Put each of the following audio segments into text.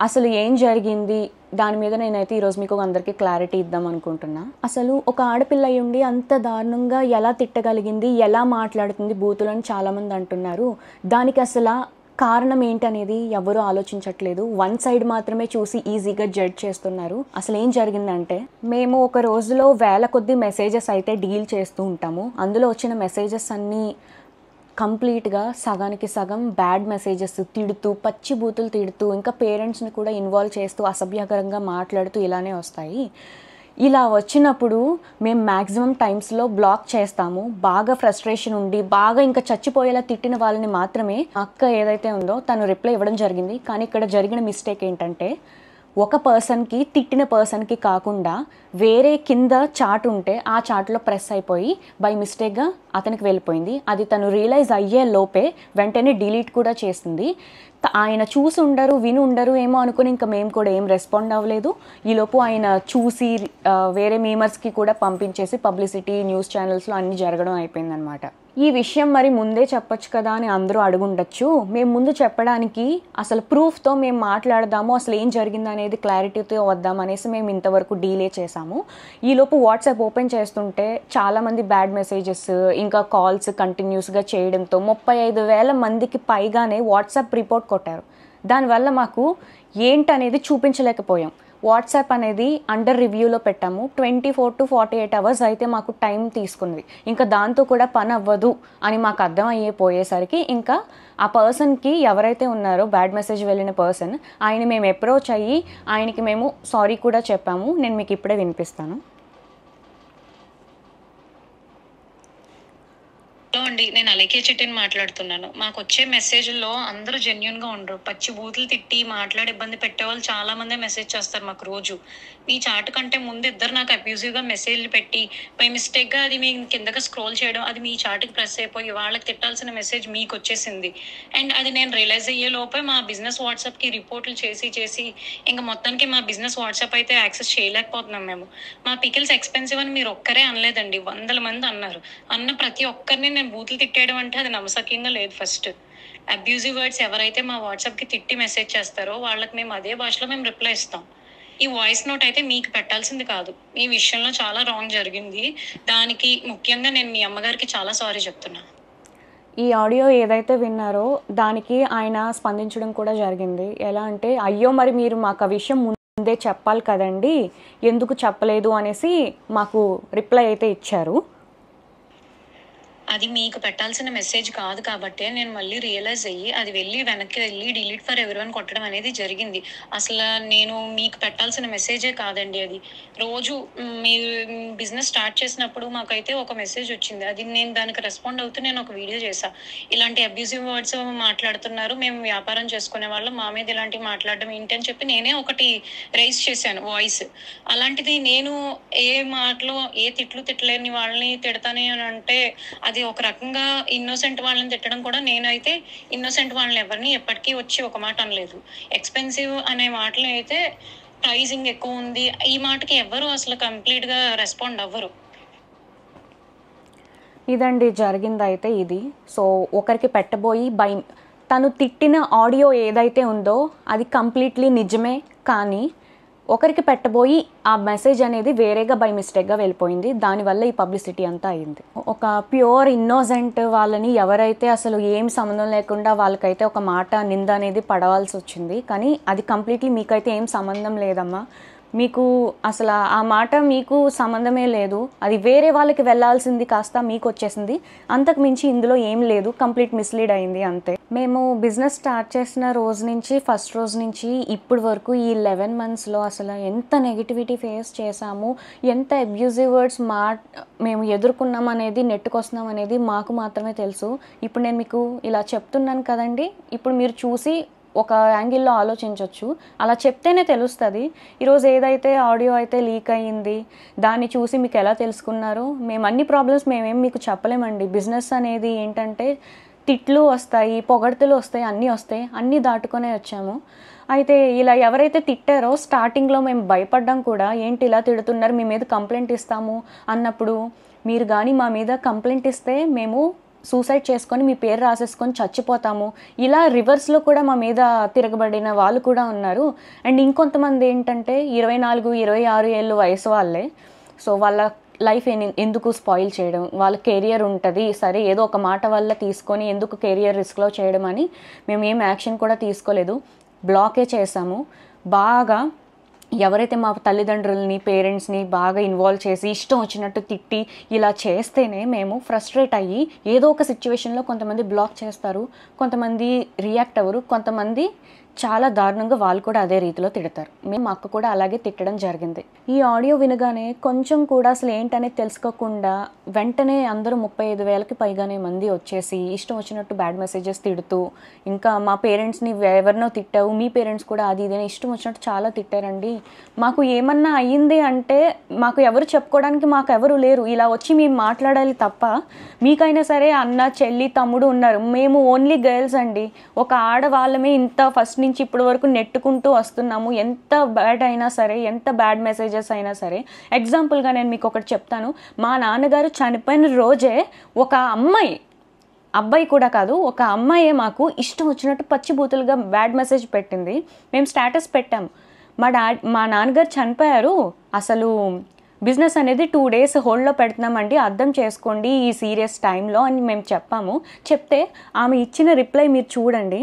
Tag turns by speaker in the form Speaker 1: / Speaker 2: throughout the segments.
Speaker 1: అసలు ఏం జరిగింది దాని మీద నేనైతే ఈరోజు మీకు అందరికీ క్లారిటీ ఇద్దాం అనుకుంటున్నా. అసలు ఒక ఆడపిల్ల అయ్యుండి అంత దారుణంగా ఎలా తిట్టగలిగింది, ఎలా మాట్లాడుతుంది బూతులని చాలామంది అంటున్నారు. దానికి అసలు కారణం ఏంటనేది ఎవరూ ఆలోచించట్లేదు. వన్ సైడ్ మాత్రమే చూసి ఈజీగా జడ్జ్ చేస్తున్నారు. అసలు ఏం జరిగిందంటే, మేము ఒక రోజులో వేల కొద్ది మెసేజెస్ అయితే డీల్ చేస్తూ ఉంటాము. అందులో వచ్చిన మెసేజెస్ అన్నీ కంప్లీట్గా సగానికి సగం బ్యాడ్ మెసేజెస్, తిడుతూ, పచ్చి బూతులు తిడుతూ, ఇంకా పేరెంట్స్ని కూడా ఇన్వాల్వ్ చేస్తూ, అసభ్యకరంగా మాట్లాడుతూ ఇలానే వస్తాయి. ఇలా వచ్చినప్పుడు మేము మ్యాక్సిమం టైమ్స్లో బ్లాక్ చేస్తాము. బాగా ఫ్రస్ట్రేషన్ ఉండి బాగా ఇంకా చచ్చిపోయేలా తిట్టిన వాళ్ళని మాత్రమే అక్క ఏదైతే ఉందో తను రిప్లై ఇవ్వడం జరిగింది. కానీ ఇక్కడ జరిగిన మిస్టేక్ ఏంటంటే, ఒక పర్సన్కి తిట్టిన పర్సన్కి కాకుండా వేరే కింద చాట్ ఉంటే ఆ చాట్లో ప్రెస్ అయిపోయి బై మిస్టేక్గా అతనికి వెళ్ళిపోయింది. అది తను రియలైజ్ అయ్యే లోపే వెంటనే డిలీట్ కూడా చేసింది. ఆయన చూసి ఉండరు, విని ఉండరు ఏమో అనుకుని ఇంకా మేము కూడా ఏం రెస్పాండ్ అవ్వలేదు. ఈలోపు ఆయన చూసి వేరే మీమర్స్కి కూడా పంపించేసి పబ్లిసిటీ న్యూస్ ఛానల్స్లో అన్నీ జరగడం అయిపోయిందనమాట. ఈ విషయం మరి ముందే చెప్పొచ్చు కదా అని అందరూ అడుగుండొచ్చు. మేము ముందు చెప్పడానికి అసలు ప్రూఫ్తో మేము మాట్లాడదాము, అసలు ఏం జరిగింది అనేది క్లారిటీతో వద్దాం అనేసి మేము ఇంతవరకు డీలే చేసాము. ఈలోపు వాట్సాప్ ఓపెన్ చేస్తుంటే చాలామంది బ్యాడ్ మెసేజెస్ ఇంకా కాల్స్ కంటిన్యూస్గా చేయడంతో 35,000 మందికి పైగానే వాట్సాప్ రిపోర్ట్ కొట్టారు. దానివల్ల మాకు ఏంటనేది చూపించలేకపోయాం. వాట్సాప్ అనేది అండర్ రివ్యూలో పెట్టాము. 24 to 48 hours అయితే మాకు టైం తీసుకుంది. ఇంకా దాంతో కూడా పని అవ్వదు అని మాకు అర్థం అయిపోయేసరికి ఇంకా ఆ పర్సన్కి ఎవరైతే ఉన్నారో బ్యాడ్ మెసేజ్ వెళ్ళిన పర్సన్, ఆయన మేము అప్రోచ్ అయ్యి ఆయనకి మేము సారీ కూడా చెప్పాము. నేను మీకు ఇప్పుడే వినిపిస్తాను.
Speaker 2: హలో అండి, నేను అలేఖ్య చెట్టిని మాట్లాడుతున్నాను. మాకు వచ్చే మెసేజ్లో అందరూ జెన్యున్గా ఉండరు. పచ్చి బూతులు తిట్టి మాట్లాడి ఇబ్బంది పెట్టేవాళ్ళు చాలా మంది మెసేజ్ చేస్తారు మాకు రోజు. మీ చాట్ కంటే ముందు ఇద్దరు నాకు అబ్యూజివ్గా మెసేజ్లు పెట్టి బై మిస్టేక్గా అది మీ కిందగా స్క్రోల్ చేయడం, అది మీ చాట్కి ప్రెస్ అయిపోయి వాళ్ళకి తిట్టాల్సిన మెసేజ్ మీకు వచ్చేసింది. అండ్ అది నేను రియలైజ్ అయ్యే లోపే మా బిజినెస్ వాట్సాప్కి రిపోర్ట్లు చేసి ఇంకా మొత్తానికి మా బిజినెస్ వాట్సాప్ అయితే యాక్సెస్ చేయలేకపోతున్నాం మేము. మా పికిల్స్ ఎక్స్పెన్సివ్ అని మీరు ఒక్కరే అనలేదండి, 100 మంది అన్నారు. అన్న ప్రతి ఒక్కరిని నేను బూతులు తిట్టేయడం అంటే అది నమ్మసక్యంగా లేదు. ఫస్ట్ అబ్యూజివ్ వర్డ్స్ ఎవరైతే మా వాట్సాప్కి తిట్టి మెసేజ్ చేస్తారో వాళ్ళకి మేము అదే భాషలో మేము రిప్లై ఇస్తాం. ఈ వాయిస్ నోట్ అయితే మీకు పెట్టాల్సింది కాదు. మీ విషయంలో చాలా రాంగ్ జరిగింది. దానికి ముఖ్యంగా నేను మీ అమ్మగారికి చాలా సారీ చెప్తున్నా.
Speaker 1: ఈ ఆడియో ఏదైతే విన్నారో దానికి ఆయన స్పందించడం కూడా జరిగింది. ఎలా అంటే, అయ్యో మరి మీరు మాకు ఆ విషయం ముందే చెప్పాలి కదండి, ఎందుకు చెప్పలేదు అనేసి మాకు రిప్లై అయితే ఇచ్చారు.
Speaker 2: అది మీకు పెట్టాల్సిన మెసేజ్ కాదు కాబట్టి నేను మళ్ళీ రియలైజ్ అయ్యి అది వెనక్కి వెళ్ళి డిలీట్ ఫర్ ఎవరీవన్ కొట్టడం అనేది జరిగింది. అసలు నేను మీకు పెట్టాల్సిన మెసేజే కాదండి అది. రోజు మీరు బిజినెస్ స్టార్ట్ చేసినప్పుడు మాకైతే ఒక మెసేజ్ వచ్చింది. అది నేను దానికి రెస్పాండ్ అవుతూ నేను ఒక వీడియో చేశా. ఇలాంటి అబ్యూజివ్ వర్డ్స్ మాట్లాడుతున్నారు, మేము వ్యాపారం చేసుకునే వాళ్ళం, మా మీద ఇలాంటివి మాట్లాడడం ఏంటి అని చెప్పి నేనే ఒకటి రైజ్ చేశాను వాయిస్. అలాంటిది నేను ఏ మాటలో ఏ తిట్టలేని వాళ్ళని తిడతానే అని అంటే అది ఒక రకంగా ఇన్నోసెంట్ వాళ్ళని తిట్టడం కూడా. నేనైతే ఇన్నోసెంట్ వాళ్ళని ఎవరిని ఎప్పటికీ వచ్చి ఒక మాట అనలేదు. ఎక్స్పెన్సివ్ అనే మాటలు అయితే ప్రైజింగ్ ఎక్కువ ఉంది, ఈ మాటకి ఎవరు అసలు కంప్లీట్గా రెస్పాండ్ అవ్వరు.
Speaker 1: ఇదండి జరిగిందైతే ఇది. సో ఒకరికి పెట్టబోయి తను తిట్టిన ఆడియో ఏదైతే ఉందో అది కంప్లీట్లీ నిజమే, కానీ ఒకరికి పెట్టబోయి ఆ మెసేజ్ అనేది వేరేగా బై మిస్టేక్గా వెళ్ళిపోయింది. దానివల్ల ఈ పబ్లిసిటీ అంతా అయింది. ఒక ప్యూర్ ఇన్నోసెంట్ వాళ్ళని ఎవరైతే అసలు ఏం సంబంధం లేకుండా వాళ్ళకైతే ఒక మాట నింద అనేది పడవలసి వచ్చింది. కానీ అది కంప్లీట్లీ మీకైతే ఏం సంబంధం లేదమ్మా, మీకు అసలు ఆ మాట మీకు సంబంధమే లేదు, అది వేరే వాళ్ళకి వెళ్ళాల్సింది కాస్త మీకు వచ్చేసింది. అంతకు మించి ఇందులో ఏం లేదు, కంప్లీట్ మిస్లీడ్ అయింది అంతే. మేము బిజినెస్ స్టార్ట్ చేసిన రోజు నుంచి ఫస్ట్ రోజు నుంచి ఇప్పటి వరకు ఈ 11 monthsలో అసలు ఎంత నెగిటివిటీ ఫేస్ చేసాము, ఎంత అబ్యూజివ్ వర్డ్స్ మేము ఎదుర్కొన్నాం అనేది, నెట్టుకొస్తున్నాం అనేది మాకు మాత్రమే తెలుసు. ఇప్పుడు నేను మీకు ఇలా చెప్తున్నాను కదండి, ఇప్పుడు మీరు చూసి ఒక యాంగిల్లో ఆలోచించవచ్చు. అలా చెప్తేనే తెలుస్తుంది. ఈరోజు ఏదైతే ఆడియో అయితే లీక్ అయ్యింది దాన్ని చూసి మీకు ఎలా తెలుసుకున్నారో, మేము అన్ని ప్రాబ్లమ్స్ మేమేం మీకు చెప్పలేమండి. బిజినెస్ అనేది ఏంటంటే తిట్లు వస్తాయి, పొగడ్తలు వస్తాయి, అన్నీ వస్తాయి, అన్నీ దాటుకొనే వచ్చాము. అయితే ఇలా ఎవరైతే తిట్టారో స్టార్టింగ్లో మేము భయపడ్డాం కూడా, ఏంటి ఇలా తిడుతున్నారు, మీ మీద కంప్లైంట్ ఇస్తాము అన్నప్పుడు, మీరు కానీ మా మీద కంప్లైంట్ ఇస్తే మేము సూసైడ్ చేసుకొని మీ పేరు రాసేసుకొని చచ్చిపోతాము, ఇలా రివర్స్లో కూడా మా మీద తిరగబడిన వాళ్ళు కూడా ఉన్నారు. అండ్ ఇంకొంతమంది ఏంటంటే 24, 26 ఏళ్ళు వయసు వాళ్ళే. సో వాళ్ళ లైఫ్ ఎందుకు స్పాయిల్ చేయడం, వాళ్ళ కెరియర్ ఉంటుంది సరే ఏదో ఒక మాట వల్ల తీసుకొని ఎందుకు కెరియర్ రిస్క్లో చేయడం అని మేము ఏం యాక్షన్ కూడా తీసుకోలేదు, బ్లాకే చేసాము. బాగా ఎవరైతే మా తల్లిదండ్రులని పేరెంట్స్ని బాగా ఇన్వాల్వ్ చేసి ఇష్టం వచ్చినట్టు తిట్టి ఇలా చేస్తేనే మేము ఫ్రస్ట్రేట్ అయ్యి ఏదో ఒక సిచ్యువేషన్లో కొంతమంది బ్లాక్ చేస్తారు, కొంతమంది రియాక్ట్ అవ్వరు, కొంతమంది చాలా దారుణంగా వాళ్ళు కూడా అదే రీతిలో తిడతారు. మేము మా అక్క కూడా అలాగే తిట్టడం జరిగింది. ఈ ఆడియో వినగానే కొంచెం కూడా అసలు ఏంటనేది తెలుసుకోకుండా వెంటనే అందరూ 35,000కి పైగానే మంది వచ్చేసి ఇష్టం వచ్చినట్టు బ్యాడ్ మెసేజెస్ తిడుతూ, ఇంకా మా పేరెంట్స్ని ఎవరినో తిట్టావు, మీ పేరెంట్స్ కూడా అది ఇదని ఇష్టం వచ్చినట్టు చాలా తిట్టారండి. మాకు ఏమన్నా అయ్యింది అంటే మాకు ఎవరు చెప్పుకోవడానికి మాకు ఎవరు లేరు, ఇలా వచ్చి మేము మాట్లాడాలి తప్ప. మీకైనా సరే అన్న చెల్లి తమ్ముడు ఉన్నారు, మేము ఓన్లీ గర్ల్స్ అండి. ఒక ఆడవాళ్ళమే ఇంత ఫస్ట్ నుంచి ఇప్పటి వరకు నెట్టుకుంటూ వస్తున్నాము. ఎంత బ్యాడ్ అయినా సరే, ఎంత బ్యాడ్ మెసేజెస్ అయినా సరే. ఎగ్జాంపుల్గా నేను మీకు ఒకటి చెప్తాను. మా నాన్నగారు చనిపోయిన రోజే ఒక అబ్బాయి కూడా కాదు, ఒక అమ్మాయే మాకు ఇష్టం వచ్చినట్టు పచ్చిబూతులుగా బ్యాడ్ మెసేజ్ పెట్టింది. మేము స్టేటస్ పెట్టాము, మా నాన్నగారు చనిపోయారు, అసలు బిజినెస్ అనేది 2 days హోల్డ్లో పెడుతున్నామండి, అర్థం చేసుకోండి ఈ సీరియస్ టైంలో అని మేము చెప్పాము. చెప్తే ఆమె ఇచ్చిన రిప్లై మీరు చూడండి,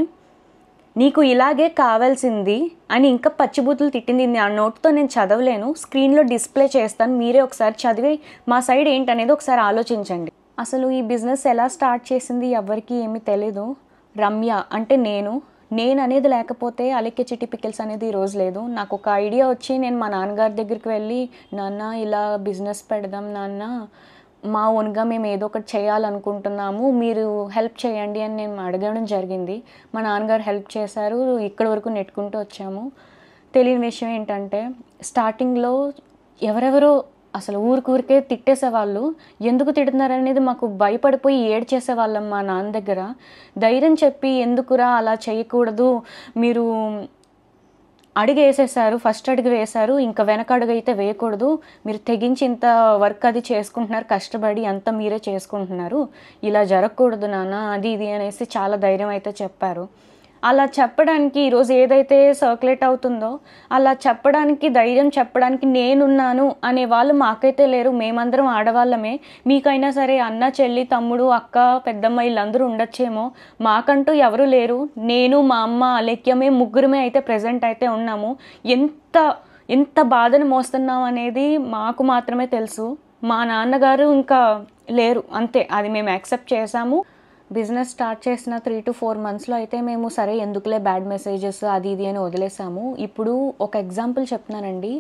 Speaker 1: నీకు ఇలాగే కావాల్సింది అని ఇంకా పచ్చిబూతులు తిట్టింది. ఆ నోట్తో నేను చదవలేను, స్క్రీన్లో డిస్ప్లే చేస్తాను, మీరే ఒకసారి చదివి మా సైడ్ ఏంటనేది ఒకసారి ఆలోచించండి. అసలు ఈ బిజినెస్ ఎలా స్టార్ట్ చేసింది ఎవరికి ఏమీ తెలీదు. రమ్య అంటే నేను అనేది లేకపోతే అలెక్కే చిట్టి పికిల్స్ అనేది ఈరోజు లేదు. నాకు ఒక ఐడియా వచ్చి నేను మా నాన్నగారి దగ్గరికి వెళ్ళి, నాన్న ఇలా బిజినెస్ పెడదాం నాన్న, మా ఓన్గా మేము ఏదో ఒకటి చేయాలనుకుంటున్నాము, మీరు హెల్ప్ చేయండి అని నేను అడగడం జరిగింది. మా నాన్నగారు హెల్ప్ చేశారు, ఇక్కడి వరకు నెట్టుకుంటూ వచ్చాము. తెలియని విషయం ఏంటంటే స్టార్టింగ్లో ఎవరెవరో అసలు ఊరికే తిట్టేసేవాళ్ళు, ఎందుకు తిడుతున్నారు అనేది మాకు భయపడిపోయి ఏడ్చేసేవాళ్ళం మా నాన్న దగ్గర. ధైర్యం చెప్పి ఎందుకురా అలా చేయకూడదు, మీరు అడుగు వేసేసారు, ఫస్ట్ అడుగు వేశారు, ఇంకా వెనక అడుగు అయితే వేయకూడదు, మీరు తెగించి ఇంత వర్క్ అది చేసుకుంటున్నారు, కష్టపడి అంతా మీరే చేసుకుంటున్నారు, ఇలా జరగకూడదు నాన్న అది ఇది అనేసి చాలా ధైర్యం అయితే చెప్పారు. అలా చెప్పడానికి ఈరోజు ఏదైతే సర్క్యులేట్ అవుతుందో అలా చెప్పడానికి, ధైర్యం చెప్పడానికి నేనున్నాను అనే వాళ్ళు మాకైతే లేరు. మేమందరం ఆడవాళ్ళమే. మీకైనా సరే అన్న చెల్లి తమ్ముడు అక్క పెద్దమ్మ వీళ్ళందరూ ఉండొచ్చేమో, మాకంటూ ఎవరు లేరు. నేను మా అమ్మ అలెక్యమే ముగ్గురమే అయితే ప్రజెంట్ అయితే ఉన్నాము. ఎంత బాధను మోస్తున్నాం అనేది మాకు మాత్రమే తెలుసు. మా నాన్నగారు ఇంకా లేరు, అంతే. అది మేము యాక్సెప్ట్ చేసాము. బిజినెస్ స్టార్ట్ చేసిన 3 to 4 monthsలో అయితే మేము సరే ఎందుకులే బ్యాడ్ మెసేజెస్ అది ఇది అని వదిలేసాము. ఇప్పుడు ఒక ఎగ్జాంపుల్ చెప్తున్నానండి.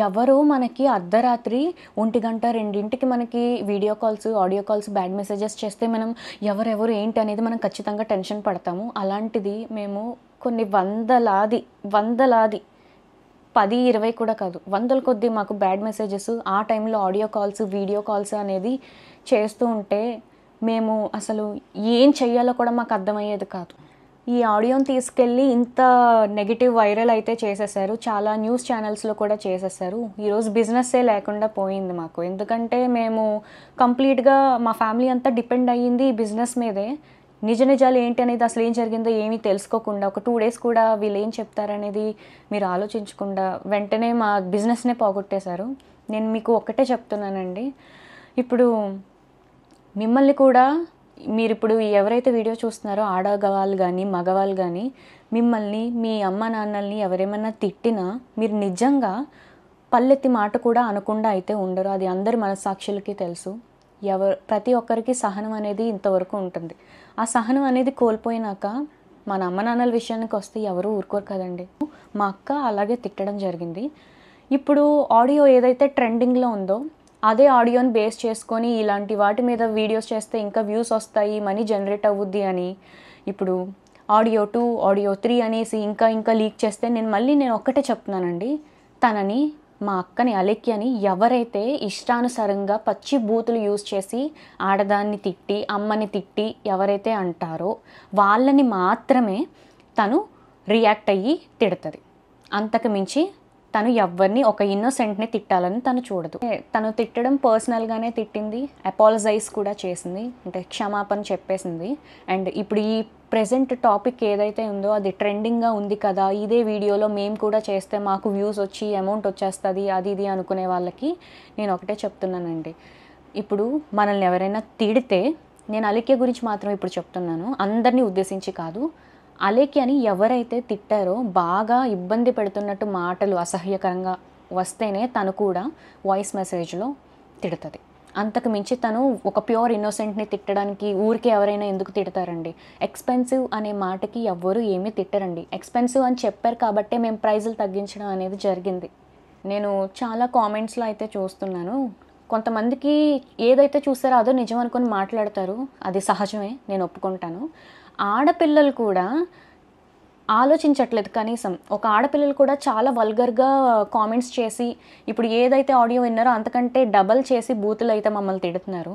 Speaker 1: ఎవరో మనకి అర్ధరాత్రి 1 గంట 2ంటికి మనకి video calls audio calls bad messages చేస్తే మనం ఎవరెవరు ఏంటి అనేది మనం ఖచ్చితంగా టెన్షన్ పడతాము. అలాంటిది మేము కొన్ని వందలాది 10, 20 కూడా కాదు, వందల కొద్దీ మాకు బ్యాడ్ మెసేజెస్ ఆ టైంలో ఆడియో కాల్స్ వీడియో కాల్స్ అనేది చేస్తూ ఉంటే మేము అసలు ఏం చెయ్యాలో కూడా మాకు అర్థమయ్యేది కాదు. ఈ ఆడియోని తీసుకెళ్ళి ఇంత నెగిటివ్ వైరల్ అయితే చేసేసారు, చాలా న్యూస్ ఛానల్స్లో కూడా చేసేసారు. ఈరోజు బిజినెస్సే లేకుండా పోయింది మాకు. ఎందుకంటే మేము కంప్లీట్గా మా ఫ్యామిలీ అంతా డిపెండ్ అయ్యింది ఈ బిజినెస్ మీదే. నిజాలు ఏంటి అనేది, అసలు ఏం జరిగిందో ఏమీ తెలుసుకోకుండా, ఒక 2 days కూడా వీళ్ళు ఏం చెప్తారనేది మీరు ఆలోచించకుండా వెంటనే మా బిజినెస్నే పోగొట్టేశారు. నేను మీకు ఒక్కటే చెప్తున్నానండి, ఇప్పుడు మిమ్మల్ని కూడా మీరు ఇప్పుడు ఎవరైతే వీడియో చూస్తున్నారో ఆడవాళ్ళు కానీ మగవాళ్ళు కానీ మిమ్మల్ని మీ అమ్మ నాన్నల్ని ఎవరేమన్నా తిట్టినా మీరు నిజంగా పల్లెత్తి మాట కూడా అనకుండా అయితే ఉండరు. అది అందరి మనస్సాక్షులకి తెలుసు. ప్రతి ఒక్కరికి సహనం అనేది ఇంతవరకు ఉంటుంది. ఆ సహనం అనేది కోల్పోయినాక మన అమ్మ నాన్నల విషయానికి వస్తే ఎవరు ఊరుకోరు కదండి. మా అక్క అలాగే తిట్టడం జరిగింది. ఇప్పుడు ఆడియో ఏదైతే ట్రెండింగ్లో ఉందో అదే ఆడియోని బేస్ చేసుకొని ఇలాంటి వాటి మీద వీడియోస్ చేస్తే ఇంకా వ్యూస్ వస్తాయి, మనీ జనరేట్ అవ్వుద్ది అని ఇప్పుడు ఆడియో 2 ఆడియో 3 అనేసి ఇంకా లీక్ చేస్తే నేను ఒక్కటే చెప్తున్నానండి, తనని మా అక్కని అలెక్యని ఎవరైతే ఇష్టానుసారంగా పచ్చి బూతులు యూజ్ చేసి ఆడదాన్ని తిట్టి అమ్మని తిట్టి ఎవరైతే అంటారో వాళ్ళని మాత్రమే తను రియాక్ట్ అయ్యి తిడుతుంది. అంతకు మించి తను ఎవరిని ఒక ఇన్నోసెంట్ని తిట్టాలని తను చూడదు. తను తిట్టడం పర్సనల్గానే తిట్టింది, అపాలజైజ్ కూడా చేసింది, అంటే క్షమాపణ చెప్పేసింది. అండ్ ఇప్పుడు ఈ ప్రెజెంట్ టాపిక్ ఏదైతే ఉందో అది ట్రెండింగ్గా ఉంది కదా, ఇదే వీడియోలో మేము కూడా చేస్తే మాకు వ్యూస్ వచ్చి అమౌంట్ వచ్చేస్తుంది అది ఇది అనుకునే వాళ్ళకి నేను ఒకటే చెప్తున్నానండి. ఇప్పుడు మనల్ని ఎవరైనా తిడితే, నేను అలేఖ్య గురించి మాత్రం ఇప్పుడు చెప్తున్నాను, అందరినీ ఉద్దేశించి కాదు, అలేఖ్య అని ఎవరైతే తిట్టారో బాగా ఇబ్బంది పెడుతున్నట్టు మాటలు అసహ్యకరంగా వస్తేనే తను కూడా వాయిస్ మెసేజ్లో తిడుతుంది. అంతకు మించి తను ఒక ప్యూర్ ఇన్నోసెంట్ని తిట్టడానికి ఊరికే ఎవరైనా ఎందుకు తిడతారండి? ఎక్స్పెన్సివ్ అనే మాటకి ఎవ్వరూ ఏమీ తిట్టరండి. ఎక్స్పెన్సివ్ అని చెప్పారు కాబట్టే మేము ప్రైజులు తగ్గించడం అనేది జరిగింది. నేను చాలా కామెంట్స్లో అయితే చూస్తున్నాను, కొంతమందికి ఏదైతే చూస్తారో అదో నిజం అనుకొని మాట్లాడతారు, అది సహజమే, నేను ఒప్పుకుంటాను. ఆడపిల్లలు కూడా ఆలోచించట్లేదు కనీసం. ఒక ఆడపిల్లలు కూడా చాలా వల్గర్గా కామెంట్స్ చేసి, ఇప్పుడు ఏదైతే ఆడియో విన్నారో అంతకంటే డబల్ చేసి బూతులు అయితే మమ్మల్ని తిడుతున్నారు.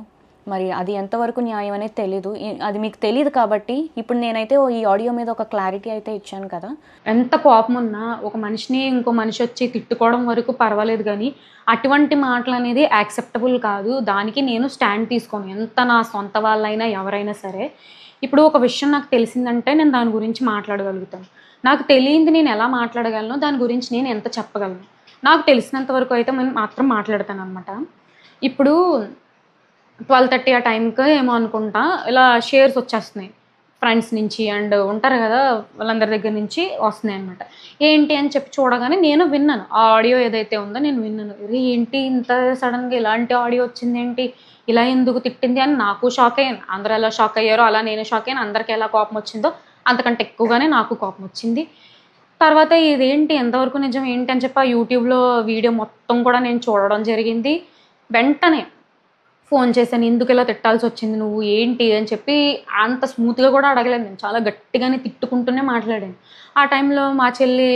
Speaker 1: మరి అది ఎంతవరకు న్యాయం అనేది తెలీదు. అది మీకు తెలియదు కాబట్టి ఇప్పుడు నేనైతే ఈ ఆడియో మీద ఒక క్లారిటీ అయితే ఇచ్చాను కదా.
Speaker 3: ఎంత కోపం ఉన్నా ఒక మనిషిని ఇంకో మనిషి వచ్చి తిట్టుకోవడం వరకు పర్వాలేదు, కానీ అటువంటి మాటలు అనేది యాక్సెప్టబుల్ కాదు. దానికి నేను స్టాండ్ తీసుకోను, ఎంత నా సొంత వాళ్ళైనా ఎవరైనా సరే. ఇప్పుడు ఒక విషయం నాకు తెలిసిందంటే నేను దాని గురించి మాట్లాడగలుగుతాను. నాకు తెలియంది నేను ఎలా మాట్లాడగలను, దాని గురించి నేను ఎంత చెప్పగలను, నాకు తెలిసినంత వరకు అయితే నేను మాత్రం మాట్లాడతాను అనమాట. ఇప్పుడు 12:30 ఆ టైంకి ఏమో అనుకుంటా ఇలా షేర్స్ వచ్చేస్తున్నాయి ఫ్రెండ్స్ నుంచి, అండ్ ఉంటారు కదా వాళ్ళందరి దగ్గర నుంచి వస్తున్నాయి అనమాట. ఏంటి అని చెప్పి చూడగానే నేను విన్నాను, ఆ ఆడియో ఏదైతే ఉందో నేను విన్నాను. ఏంటి ఇంత సడన్గా ఇలాంటి ఆడియో వచ్చింది, ఏంటి ఇలా ఎందుకు తిట్టింది అని నాకు షాక్ అయ్యాను. అందరూ ఎలా షాక్ అయ్యారో అలా నేను షాక్ అయ్యాను. అందరికీ ఎలా కోపం వచ్చిందో అంతకంటే ఎక్కువగానే నాకు కోపం వచ్చింది. తర్వాత ఇదేంటి ఎంతవరకు నిజం ఏంటి అని చెప్పి ఆ యూట్యూబ్లో వీడియో మొత్తం కూడా నేను చూడడం జరిగింది. వెంటనే ఫోన్ చేశాను, ఎందుకు ఇలా తిట్టాల్సి వచ్చింది నువ్వు ఏంటి అని చెప్పి. అంత స్మూత్గా కూడా అడగలేదు నేను, చాలా గట్టిగానే తిట్టుకుంటూనే మాట్లాడాను. ఆ టైంలో మా చెల్లి,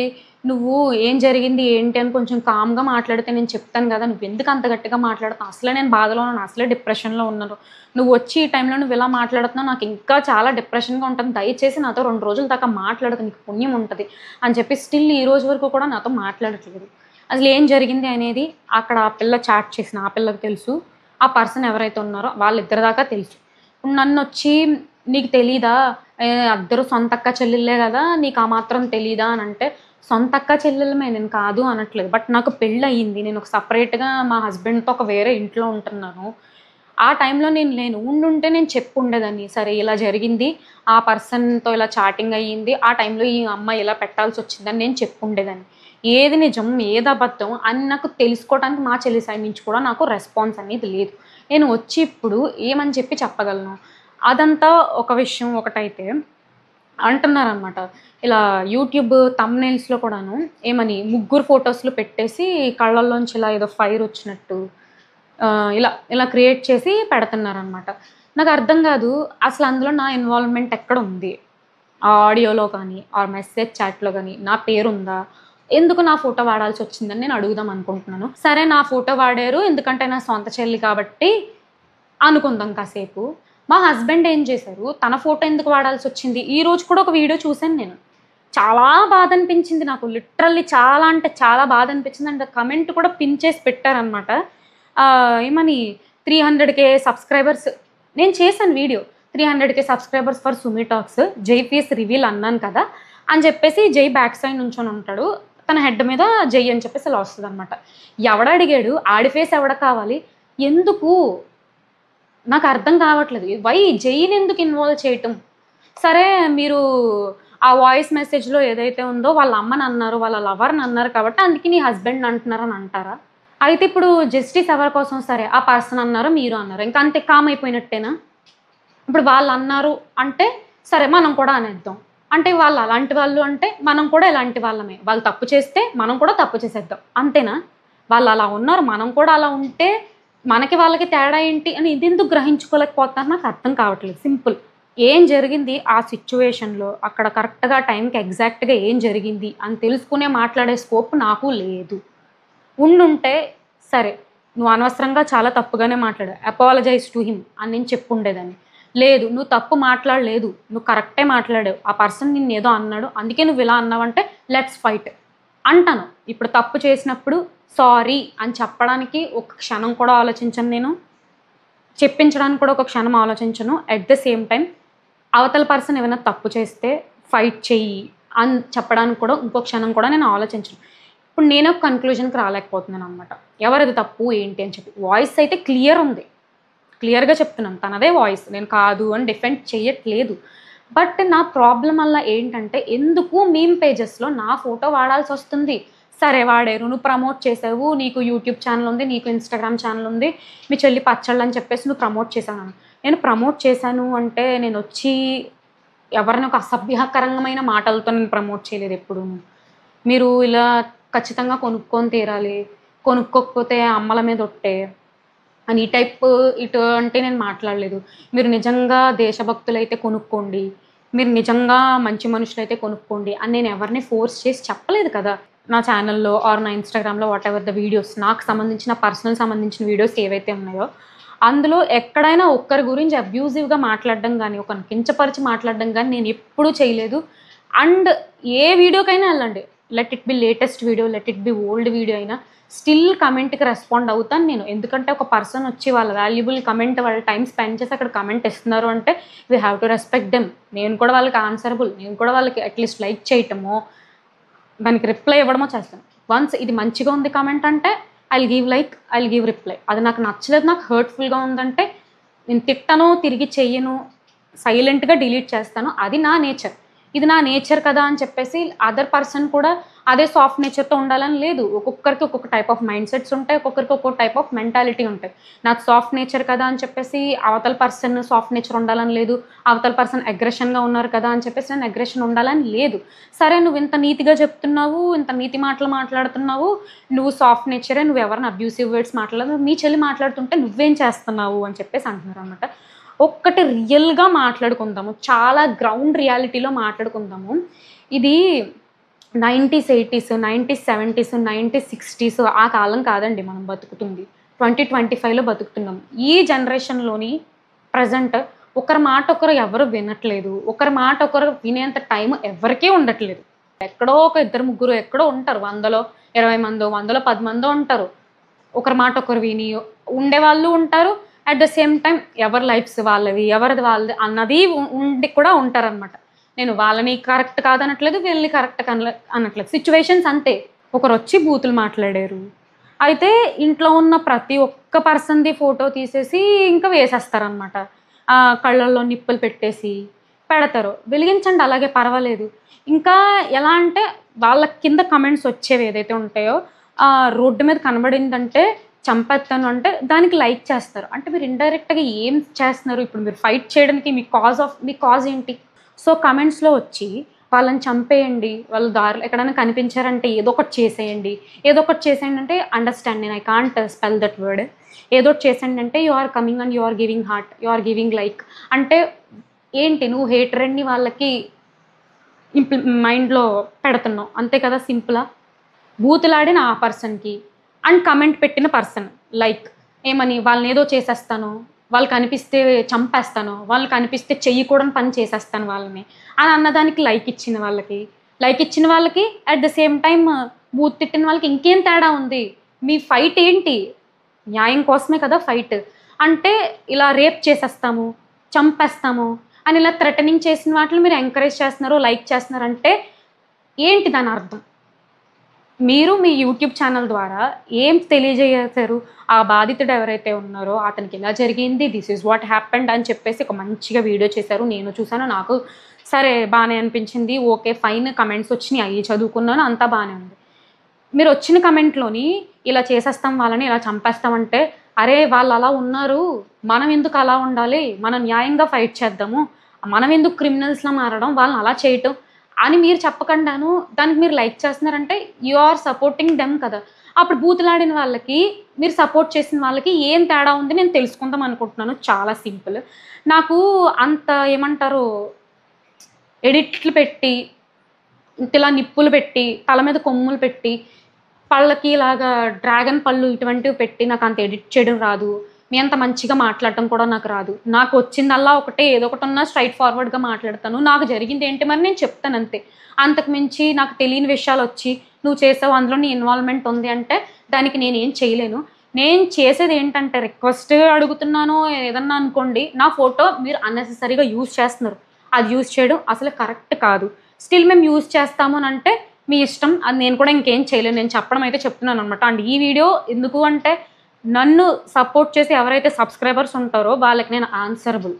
Speaker 3: నువ్వు ఏం జరిగింది ఏంటి అని కొంచెం కామ్గా మాట్లాడితే నేను చెప్తాను కదా, నువ్వు ఎందుకు అంత గట్టిగా మాట్లాడుతున్నావు, అసలే నేను బాధలో ఉన్నాను, అసలే డిప్రెషన్లో ఉన్నాను, నువ్వు వచ్చి ఈ టైంలో నువ్వు ఇలా మాట్లాడుతున్నావు, నాకు ఇంకా చాలా డిప్రెషన్గా ఉంటుంది, దయచేసి నాతో 2 రోజుల దాకా మాట్లాడదు, నీకు పుణ్యం ఉంటుంది అని చెప్పి స్టిల్ ఈ రోజు వరకు కూడా నాతో మాట్లాడట్లేదు. అసలు ఏం జరిగింది అనేది అక్కడ ఆ పిల్ల చాట్ చేసిన ఆ పిల్లకి తెలుసు, ఆ పర్సన్ ఎవరైతే ఉన్నారో వాళ్ళిద్దరి దాకా తెలుసు. నన్ను వచ్చి నీకు తెలీదా, అద్దరు సొంత అక్క చెల్లెళ్ళే కదా, నీకు ఆ మాత్రం తెలీదా అని అంటే, సొంత అక్క చెల్లెలమే నేను కాదు అనట్లేదు, బట్ నాకు పెళ్ళి అయ్యింది, నేను ఒక సపరేట్గా మా హస్బెండ్తో ఒక వేరే ఇంట్లో ఉంటున్నాను. ఆ టైంలో నేను ఉండుంటే నేను చెప్పు ఉండేదాన్ని, సరే ఇలా జరిగింది, ఆ పర్సన్తో ఇలా చాటింగ్ అయ్యింది, ఆ టైంలో ఈ అమ్మాయి ఇలా పెట్టాల్సి వచ్చిందని నేను చెప్పు ఉండేదాన్ని. ఏది నిజం ఏది అబద్ధం అని నాకు తెలుసుకోవడానికి మా చెల్లి సైడ్ నుంచి కూడా నాకు రెస్పాన్స్ అనేది లేదు. నేను వచ్చి ఇప్పుడు ఏమని చెప్పి చెప్పగలను? అదంతా ఒక విషయం. ఒకటైతే అంటున్నారనమాట, ఇలా యూట్యూబ్ థంబ్నెయిల్స్లో కూడాను ఏమని ముగ్గురు ఫొటోస్లు పెట్టేసి కళ్ళల్లోంచి ఇలా ఏదో ఫైర్ వచ్చినట్టు ఇలా ఇలా క్రియేట్ చేసి పెడుతున్నారనమాట. నాకు అర్థం కాదు అసలు అందులో నా ఇన్వాల్వ్మెంట్ ఎక్కడ ఉంది? ఆ ఆడియోలో కానీ ఆ మెసేజ్ చాట్లో కానీ నా పేరుందా? ఎందుకు నా ఫోటో వాడాల్సి వచ్చిందని నేను అడుగుదాం అనుకుంటున్నాను. సరే నా ఫోటో వాడారు ఎందుకంటే నా సొంత చెల్లి కాబట్టి అనుకుందాం కాసేపు. మా హస్బెండ్ ఏం చేశారు, తన ఫోటో ఎందుకు వాడాల్సి వచ్చింది? ఈ రోజు కూడా ఒక వీడియో చూశాను నేను, చాలా బాధ అనిపించింది నాకు, లిటరల్లీ చాలా అంటే చాలా బాధ అనిపించింది. అండ్ కమెంట్ కూడా పిన్ చేసి పెట్టారనమాట, ఏమని 300K సబ్స్క్రైబర్స్, నేను చేశాను video 300K subscribers for Sumi talks, జై ఫేస్ రివీల్ అన్నాను కదా అని చెప్పేసి, జై బ్యాక్ సైడ్ నుంచొని ఉంటాడు, తన హెడ్ మీద జై అని చెప్పేసి అలా వస్తుంది అనమాట. ఎవడ అడిగాడు, ఆడి ఫేస్ ఎవడ కావాలి, ఎందుకు నాకు అర్థం కావట్లేదు. వై జైని ఎందుకు ఇన్వాల్వ్ చేయటం? సరే మీరు ఆ వాయిస్ మెసేజ్లో ఏదైతే ఉందో వాళ్ళ అమ్మని అన్నారు, వాళ్ళ లవర్ని అన్నారు కాబట్టి అందుకే నీ హస్బెండ్ అంటున్నారని అంటారా? అయితే ఇప్పుడు జస్టిస్ ఎవరి కోసం? సరే ఆ పర్సన్ అన్నారు, మీరు అన్నారు, ఇంకా అంతే కామ్ అయిపోయినట్టేనా? ఇప్పుడు వాళ్ళు అన్నారు అంటే సరే మనం కూడా అనేద్దాం, అంటే వాళ్ళు అలాంటి వాళ్ళు అంటే మనం కూడా ఇలాంటి వాళ్ళమే, వాళ్ళు తప్పు చేస్తే మనం కూడా తప్పు చేసేద్దాం, అంతేనా? వాళ్ళు అలా ఉన్నారు, మనం కూడా అలా ఉంటే మనకి వాళ్ళకి తేడా ఏంటి అని ఇది ఎందుకు గ్రహించుకోలేకపోతున్నారు నాకు అర్థం కావట్లేదు. సింపుల్, ఏం జరిగింది ఆ సిచ్యువేషన్లో, అక్కడ కరెక్ట్గా టైంకి ఎగ్జాక్ట్గా ఏం జరిగింది అని తెలుసుకునే మాట్లాడే స్కోప్ నాకు లేదు. ఉండుంటే సరే నువ్వు అనవసరంగా చాలా తప్పుగానే మాట్లాడావు, అపాలజైజ్ టు హిమ్ అని నేను చెప్పుండేదాన్ని. లేదు నువ్వు తప్పు మాట్లాడలేదు, నువ్వు కరెక్టే మాట్లాడావు, ఆ పర్సన్ నిన్ను ఏదో అన్నాడు అందుకే నువ్వు ఇలా అన్నావంటే లెట్స్ ఫైట్, అంటాను. ఇప్పుడు తప్పు చేసినప్పుడు సారీ అని చెప్పడానికి ఒక క్షణం కూడా ఆలోచించను నేను. చెప్పించడానికి కూడా ఒక క్షణం ఆలోచించను. అట్ ద సేమ్ టైం అవతల పర్సన్ ఏమైనా తప్పు చేస్తే ఫైట్ చెయ్యి అని చెప్పడానికి కూడా ఇంకో క్షణం కూడా నేను ఆలోచించను. ఇప్పుడు నేను ఒక కన్క్లూజన్కి రాలేకపోతున్నాను అనమాట. ఎవరిది తప్పు ఏంటి అని చెప్పి. వాయిస్ అయితే క్లియర్ ఉంది, క్లియర్గా చెప్తున్నాను తనదే వాయిస్, నేను కాదు అని డిఫెండ్ చేయట్లేదు. బట్ నా ప్రాబ్లం వల్ల ఏంటంటే ఎందుకు మీమ్ పేజెస్లో నా ఫోటో వాడాల్సి వస్తుంది. సరే వాడారు, నువ్వు ప్రమోట్ చేసావు, నీకు యూట్యూబ్ ఛానల్ ఉంది, నీకు ఇన్స్టాగ్రామ్ ఛానల్ ఉంది, మీ చెల్లి పచ్చళ్ళు అని చెప్పేసి నువ్వు ప్రమోట్ చేశాను. నేను ప్రమోట్ చేశాను అంటే నేను వచ్చి ఎవరిని ఒక అసభ్యకరమైన మాటలతో నేను ప్రమోట్ చేయలేదు ఎప్పుడు. మీరు ఇలా ఖచ్చితంగా కొనుక్కొని తీరాలి, కొనుక్కోకపోతే అమ్మల మీద ఒట్టే అని ఈ టైప్ ఇటు అంటే నేను మాట్లాడలేదు. మీరు నిజంగా దేశభక్తులైతే కొనుక్కోండి, మీరు నిజంగా మంచి మనుషులైతే కొనుక్కోండి అని నేను ఎవరిని ఫోర్స్ చేసి చెప్పలేదు కదా. నా ఛానల్లో ఆర్ నా ఇన్స్టాగ్రామ్లో వాట్ ఎవర్ ద వీడియోస్, నాకు సంబంధించిన పర్సనల్ సంబంధించిన వీడియోస్ ఏవైతే ఉన్నాయో అందులో ఎక్కడైనా ఒక్కరి గురించి అబ్యూజివ్గా మాట్లాడడం కానీ, ఒకరిని కించపరిచి మాట్లాడడం కానీ నేను ఎప్పుడూ చేయలేదు. అండ్ ఏ వీడియోకైనా వెళ్ళండి, let it be latest video, let it be old video అయినా స్టిల్ కమెంట్కి రెస్పాండ్ అవుతాను నేను. ఎందుకంటే ఒక పర్సన్ వచ్చి వాళ్ళ వాల్యుబుల్ కమెంట్, వాళ్ళ టైం స్పెండ్ చేసి అక్కడ కమెంట్ ఇస్తున్నారు అంటే we have to respect them. నేను కూడా వాళ్ళకి ఆన్సరబుల్, నేను కూడా వాళ్ళకి అట్లీస్ట్ లైక్ చేయటమో దానికి రిప్లై ఇవ్వడమో చేస్తాను. వన్స్ ఇది మంచిగా ఉంది కమెంట్ అంటే I give like, I give reply. అది నాకు నచ్చలేదు, నాకు హర్ట్ఫుల్గా ఉందంటే నేను తిట్టను, తిరిగి చెయ్యను, సైలెంట్గా డిలీట్ చేస్తాను. అది నా నేచర్. ఇది నా నేచర్ కదా అని చెప్పేసి అదర్ పర్సన్ కూడా అదే సాఫ్ట్ నేచర్తో ఉండాలని లేదు. ఒక్కొక్కరికి ఒక్కొక్క టైప్ ఆఫ్ మైండ్ సెట్స్ ఉంటాయి, ఒక్కొక్కరికి ఒక్కొక్క టైప్ ఆఫ్ మెంటాలిటీ ఉంటాయి. నాకు సాఫ్ట్ నేచర్ కదా అని చెప్పేసి అవతల పర్సన్ సాఫ్ట్ నేచర్ ఉండాలని లేదు, అవతల పర్సన్ అగ్రెషన్గా ఉన్నారు కదా అని చెప్పేసి నేను అగ్రెషన్ ఉండాలని లేదు. సరే నువ్వు ఇంత నీతిగా చెప్తున్నావు, ఇంత నీతి మాటలు మాట్లాడుతున్నావు, నువ్వు సాఫ్ట్ నేచరే, నువ్వు ఎవరిని అబ్యూసివ్ వర్డ్స్ మాట్లాడదు, మీ చెల్లి మాట్లాడుతుంటే నువ్వేం చేస్తున్నావు అని చెప్పేసి అంటున్నారు అనమాట. ఒక్కటి రియల్గా మాట్లాడుకుందాము, చాలా గ్రౌండ్ రియాలిటీలో మాట్లాడుకుందాము. ఇది 90s 80s 90s 70s 90s 60s ఆ కాలం కాదండి మనం బతుకుతుంది. 2025లో బతుకుతున్నాం. ఈ జనరేషన్లోని ప్రజెంట్ ఒకరి మాట ఒకరు ఎవరు వినట్లేదు, ఒకరి మాట ఒకరు వినేంత టైం ఎవరికీ ఉండట్లేదు. ఎక్కడో ఒక ఇద్దరు ముగ్గురు ఎక్కడో ఉంటారు, 100లో 20 మందో 100లో 10 మందో ఉంటారు ఒకరి మాట ఒకరు విని ఉండేవాళ్ళు ఉంటారు. అట్ ద సేమ్ టైం ఎవరి లైఫ్స్ వాళ్ళవి, ఎవరిది వాళ్ళది అన్నది ఉండి కూడా ఉంటారనమాట. నేను వాళ్ళని కరెక్ట్ కాదనట్లేదు, వీళ్ళని కరెక్ట్ అనట్లేదు, సిచ్యువేషన్స్ అంతే. ఒకరు వచ్చి బూతులు మాట్లాడారు, అయితే ఇంట్లో ఉన్న ప్రతి ఒక్క పర్సన్ది ఫోటో తీసేసి ఇంకా వేసేస్తారనమాట. కళ్ళల్లో నిప్పులు పెట్టేసి పెడతారు. వెలిగించండి, అలాగే పర్వాలేదు. ఇంకా ఎలా అంటే వాళ్ళ కింద కమెంట్స్ వచ్చేవి ఏదైతే ఉంటాయో రోడ్డు మీద కనబడిందంటే చంపేస్తాను అంటే దానికి లైక్ చేస్తారు. అంటే మీరు ఇండైరెక్ట్గా ఏం చేస్తున్నారు? ఇప్పుడు మీరు ఫైట్ చేయడానికి మీ కాజ్ ఏంటి? సో కమెంట్స్లో వచ్చి వాళ్ళని చంపేయండి, వాళ్ళు దారిలో ఎక్కడైనా కనిపించారంటే ఏదో ఒకటి చేసేయండి, ఏదో ఒకటి చేసేయండి అంటే అండర్స్టాండ్, నేను I can't spell that word. ఏదో ఒకటి చేసేయండి అంటే you are coming and you are giving heart, you are giving like. అంటే ఏంటి, నువ్వు హేటరెడ్ని వాళ్ళకి మైండ్లో పెడుతున్నావు అంతే కదా, సింపుల్గా. బూతులాడిన ఆ పర్సన్కి అండ్ కమెంట్ పెట్టిన పర్సన్ లైక్ ఏమని, వాళ్ళని ఏదో చేసేస్తాను, వాళ్ళు కనిపిస్తే చంపేస్తాను, వాళ్ళు కనిపిస్తే చెయ్యకూడని పని చేసేస్తాను వాళ్ళని అని అన్నదానికి లైక్ ఇచ్చిన వాళ్ళకి at the same time booth తిట్టిన వాళ్ళకి ఇంకేం తేడా ఉంది? మీ ఫైట్ ఏంటి? న్యాయం కోసమే కదా ఫైట్. అంటే ఇలా రేప్ చేసేస్తాము, చంపేస్తాము అని ఇలా థ్రెటనింగ్ చేసిన వాటిని మీరు ఎంకరేజ్ చేస్తున్నారు, లైక్ చేస్తున్నారంటే ఏంటి దాని అర్థం? మీరు మీ యూట్యూబ్ ఛానల్ ద్వారా ఏం తెలియజేశారు? ఆ బాధితుడు ఎవరైతే ఉన్నారో అతనికి ఇలా జరిగింది, దిస్ ఈజ్ వాట్ హ్యాపెండ్ అని చెప్పేసి ఒక మంచిగా వీడియో చేశారు. నేను చూసాను, నాకు సరే బాగానే అనిపించింది, ఓకే ఫైన్. కమెంట్స్ వచ్చినాయి, అవి చదువుకున్నాను, అంతా బాగానే ఉంది. మీరు వచ్చిన కమెంట్లోని ఇలా చేసేస్తాం వాళ్ళని, ఇలా చంపేస్తామంటే అరే వాళ్ళు అలా ఉన్నారు, మనం ఎందుకు అలా ఉండాలి, మనం న్యాయంగా ఫైట్ చేద్దాము, మనం ఎందుకు క్రిమినల్స్లా మారడం, వాళ్ళని అలా చేయటం అని మీరు చెప్పకుండాను దానికి మీరు లైక్ చేస్తున్నారంటే యు ఆర్ సపోర్టింగ్ దెమ్ కదా. అప్పుడు బూతులాడిన వాళ్ళకి మీరు సపోర్ట్ చేసిన వాళ్ళకి ఏం తేడా ఉంది నేను తెలుసుకుందాం అనుకుంటున్నాను. చాలా సింపుల్. నాకు అంత ఏమంటారు, ఎడిట్లు పెట్టి ఇలా నిప్పులు పెట్టి తల మీద కొమ్ములు పెట్టి పళ్ళకి ఇలాగా డ్రాగన్ పళ్ళు ఇటువంటివి పెట్టి నాకు అంత ఎడిట్ చేయడం రాదు. మీ అంత మంచిగా మాట్లాడటం కూడా నాకు రాదు. నాకు వచ్చిందల్లా ఒకటే, ఏదో ఒకటి ఉన్నా స్ట్రైట్ ఫార్వర్డ్గా మాట్లాడతాను. నాకు జరిగింది ఏంటి మరి నేను చెప్తాను అంతే. అంతకు మించి నాకు తెలియని విషయాలు వచ్చి నువ్వు చేసావు, అందులో నీ ఇన్వాల్వ్మెంట్ ఉంది అంటే దానికి నేను ఏం చేయలేను. నేను చేసేది ఏంటంటే రిక్వెస్ట్ అడుగుతున్నాను ఏదన్నా అనుకోండి, నా ఫోటో మీరు అన్నెసెసరీగా యూజ్ చేస్తున్నారు, అది యూజ్ చేయడం అసలు కరెక్ట్ కాదు. స్టిల్ మేము యూజ్ చేస్తాము అని అంటే మీ ఇష్టం, అది నేను కూడా ఇంకేం చేయలేను. నేను చెప్పడం అయితే చెప్తున్నాను అనమాట. అండ్ ఈ వీడియో ఎందుకు అంటే నన్ను సపోర్ట్ చేసి ఎవరైతే సబ్స్క్రైబర్స్ ఉంటారో వాళ్ళకి నేను ఆన్సరబుల్.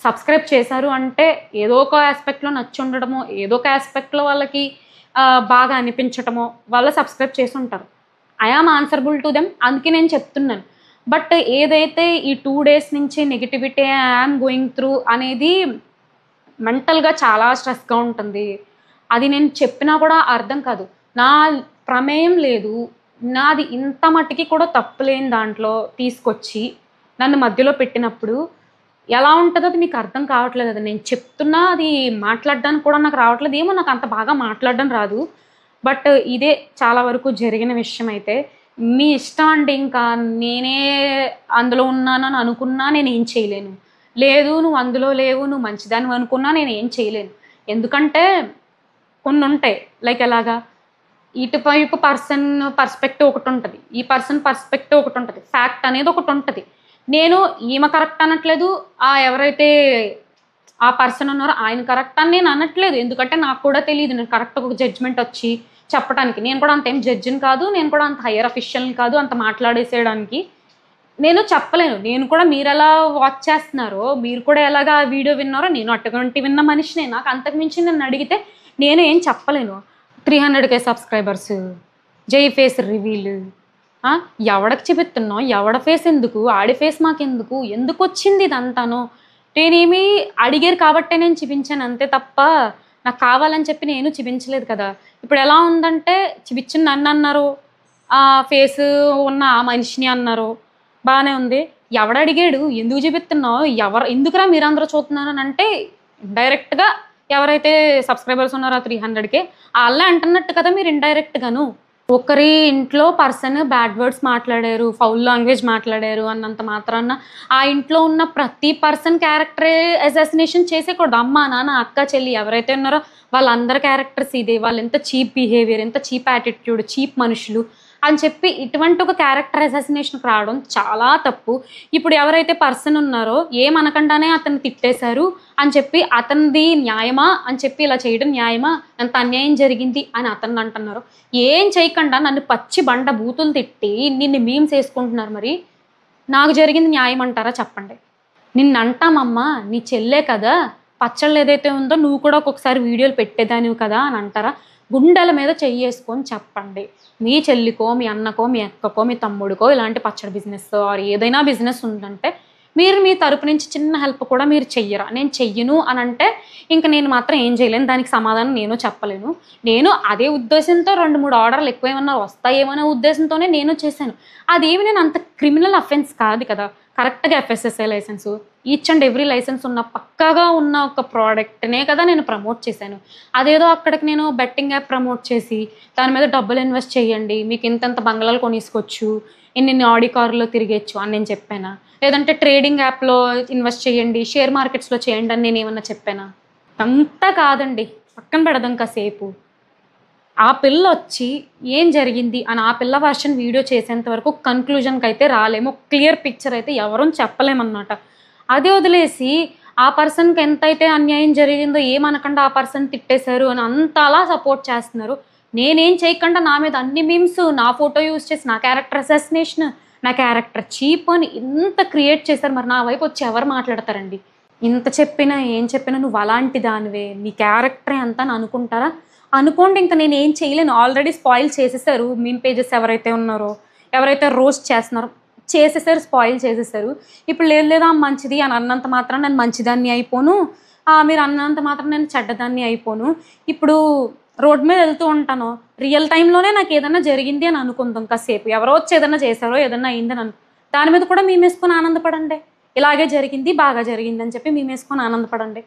Speaker 3: సబ్స్క్రైబ్ చేశారు అంటే ఏదో ఒక ఆస్పెక్ట్లో నచ్చి ఉండడమో, ఏదో ఒక ఆస్పెక్ట్లో వాళ్ళకి బాగా అనిపించటమో వాళ్ళు సబ్స్క్రైబ్ చేసి ఉంటారు. I am answerable to them, అందుకే నేను చెప్తున్నాను. బట్ ఏదైతే ఈ 2 days నుంచి నెగిటివిటీ ఐఆమ్ గోయింగ్ త్రూ అనేది మెంటల్గా చాలా స్ట్రెస్గా ఉంటుంది. అది నేను చెప్పినా కూడా అర్థం కాదు. నా ప్రమేయం లేదు, నాది ఇంత మట్టికి కూడా తప్పులేని దాంట్లో తీసుకొచ్చి నన్ను మధ్యలో పెట్టినప్పుడు ఎలా ఉంటుందో అది మీకు అర్థం కావట్లేదు. అది నేను చెప్తున్నా, అది మాట్లాడడానికి కూడా నాకు రావట్లేదు. ఏమో నాకు అంత బాగా మాట్లాడడం రాదు. బట్ ఇదే చాలా వరకు జరిగిన విషయం. అయితే మీ ఇష్టం అండి, ఇంకా నేనే అందులో ఉన్నానని అనుకున్నా నేను ఏం చేయలేను. లేదు నువ్వు అందులో లేవు, నువ్వు మంచిదాన్ని అనుకున్నా నేను ఏం చేయలేను. ఎందుకంటే కొన్ని ఉంటాయి, లైక్ ఎలాగా ఇటువైపు పర్సన్ పర్స్పెక్టివ్ ఒకటి ఉంటుంది, ఈ పర్సన్ పర్స్పెక్టివ్ ఒకటి ఉంటుంది, ఫ్యాక్ట్ అనేది ఒకటి ఉంటుంది. నేను ఈమె కరెక్ట్ అనట్లేదు, ఎవరైతే ఆ పర్సన్ ఉన్నారో ఆయన కరెక్ట్ అని నేను అనట్లేదు. ఎందుకంటే నాకు కూడా తెలియదు, నేను కరెక్ట్ ఒక జడ్జ్మెంట్ వచ్చి చెప్పడానికి. నేను కూడా అంత ఏం జడ్జిని కాదు, నేను కూడా అంత హైయర్ అఫీషియల్ని కాదు, అంత మాట్లాడేసేయడానికి నేను చెప్పలేను. నేను కూడా మీరు ఎలా వాచ్ చేస్తున్నారో, మీరు కూడా ఎలాగా వీడియో విన్నారో నేను అటువంటి విన్న మనిషినే. నాకు అంతకుమించి నన్ను అడిగితే నేను ఏం చెప్పలేను. 300K సబ్స్క్రైబర్స్, జై ఫేస్ రివీల్, ఎవడకి చూపిస్తున్నావు, ఎవడ ఫేస్ ఎందుకు, ఆడి ఫేస్ మాకెందుకు, ఎందుకు వచ్చింది ఇదంతాను? నేనేమి అడిగారు కాబట్టే నేను చూపించాను అంతే తప్ప నాకు కావాలని చెప్పి నేను చూపించలేదు కదా. ఇప్పుడు ఎలా ఉందంటే చూపించింది నన్ను అన్నారు, ఆ ఫేస్ ఉన్న ఆ మనిషిని అన్నారు, బాగానే ఉంది. ఎవడడిగాడు ఎందుకు చూపిస్తున్నావు, ఎందుకురా మీరందరూ చూస్తున్నారు అని అంటే డైరెక్ట్గా ఎవరైతే సబ్స్క్రైబర్స్ ఉన్నారో 300K వాళ్ళే అంటున్నట్టు కదా మీరు ఇండైరెక్ట్గాను. ఒకరి ఇంట్లో పర్సన్ బ్యాడ్ వర్డ్స్ మాట్లాడారు, ఫౌల్ లాంగ్వేజ్ మాట్లాడారు అన్నంత మాత్రాన ఆ ఇంట్లో ఉన్న ప్రతి పర్సన్ క్యారెక్టర్ అసాసినేషన్ చేసేకూడదు. అమ్మ నాన్న అక్క చెల్లి ఎవరైతే ఉన్నారో వాళ్ళందరి క్యారెక్టర్స్ ఇదే, వాళ్ళు ఎంత చీప్ బిహేవియర్, ఎంత చీప్ యాటిట్యూడ్, చీప్ మనుషులు అని చెప్పి ఇటువంటి ఒక క్యారెక్టర్ అసాసినేషన్కి రావడం చాలా తప్పు. ఇప్పుడు ఎవరైతే పర్సన్ ఉన్నారో ఏమనకుండానే అతన్ని తిట్టేశారు అని చెప్పి అతనిది న్యాయమా అని చెప్పి ఇలా చేయడం న్యాయమా, ఎంత అన్యాయం జరిగింది అని అతన్ని అంటున్నారు. ఏం చేయకుండా నన్ను పచ్చి బండ బూతులు తిట్టి నిన్ను మీమ్స్ వేసుకుంటున్నారు. మరి నాకు జరిగింది న్యాయం అంటారా చెప్పండి? నిన్ను అంటామమ్మా, నీ చెల్లే కదా, పచ్చళ్ళు ఏదైతే ఉందో నువ్వు కూడా ఒక్కొక్కసారి వీడియోలు పెట్టేదానివి కదా అని అంటారా? గుండెల మీద చెయ్యేసుకొని చెప్పండి, మీ చెల్లికో మీ అన్నకో మీ అక్కకో మీ తమ్ముడికో ఇలాంటి పచ్చడి బిజినెస్ ఆర్ ఏదైనా బిజినెస్ ఉందంటే మీరు మీ తరపు నుంచి చిన్న హెల్ప్ కూడా మీరు చెయ్యరా? నేను చెయ్యను అని అంటే ఇంక నేను మాత్రం ఏం చేయలేను, దానికి సమాధానం నేను చెప్పలేను. నేను అదే ఉద్దేశంతో 2-3 ఆర్డర్లు ఎక్కువ ఏమన్నా వస్తాయేమనే ఉద్దేశంతోనే నేను చేశాను. అదేమి నేను అంత క్రిమినల్ అఫెన్స్ కాదు కదా. కరెక్ట్గా FSSAI licence, each and every licence ఉన్న పక్కాగా ఉన్న ఒక ప్రోడక్ట్నే కదా నేను ప్రమోట్ చేశాను. అదేదో అక్కడికి నేను బెట్టింగ్ యాప్ ప్రమోట్ చేసి దాని మీద డబ్బులు ఇన్వెస్ట్ చేయండి, మీకు ఇంతంత బంగ్లాలు కొనేసుకోవచ్చు, ఇన్ని ఆడి కారులో తిరిగేచ్చు అని నేను చెప్పానా? లేదంటే ట్రేడింగ్ యాప్లో ఇన్వెస్ట్ చేయండి, షేర్ మార్కెట్స్లో చేయండి అని నేను ఏమన్నా చెప్పానా? అంతా కాదండి, పక్కన పెడదాం కాసేపు. ఆ పిల్ల వచ్చి ఏం జరిగింది అని ఆ పిల్ల వర్షన్ వీడియో చేసేంత వరకు కన్క్లూజన్కి అయితే రాలేము, క్లియర్ పిక్చర్ అయితే ఎవరూ చెప్పలేమన్నమాట. అదే వదిలేసి ఆ పర్సన్కి ఎంతైతే అన్యాయం జరిగిందో ఏమనకుండా ఆ పర్సన్ తిట్టేశారు అని అంతలా సపోర్ట్ చేస్తున్నారు. నేనేం చేయకుండా నా మీద అన్ని మీమ్స్, నా ఫోటో యూజ్ చేసి నా క్యారెక్టర్ అసాసినేషన్, నా క్యారెక్టర్ చీప్ అని ఇంత క్రియేట్ చేశారు. మరి నా వైపు వచ్చి ఎవరు మాట్లాడతారండి? ఇంత చెప్పినా ఏం చెప్పినా నువ్వు అలాంటి దానివే, నీ క్యారెక్టరే అంత అని అనుకుంటారా? అనుకోండి, ఇంకా నేను ఏం చేయలేను. ఆల్రెడీ స్పాయిల్ చేసేసారు మీమ్ పేజెస్ ఎవరైతే ఉన్నారో, ఎవరైతే రోస్ట్ చేస్తున్నారో చేసేసారు, స్పాయిల్ చేసేసారు. ఇప్పుడు లేదా మంచిది అని అన్నంత మాత్రం నేను మంచిదాన్ని అయిపోను, మీరు అన్నంత మాత్రం నేను చెడ్డదాన్ని అయిపోను. ఇప్పుడు రోడ్ మీద వెళ్తూ ఉంటాను, రియల్ టైంలోనే నాకు ఏదైనా జరిగింది అని అనుకుందాం కాసేపు, ఎవరో వచ్చి ఏదైనా చేశారో ఏదైనా అయిందని దాని మీద కూడా మేమేసుకొని ఆనందపడండి. ఇలాగే జరిగింది, బాగా జరిగింది అని చెప్పి మేమేసుకొని ఆనందపడండి.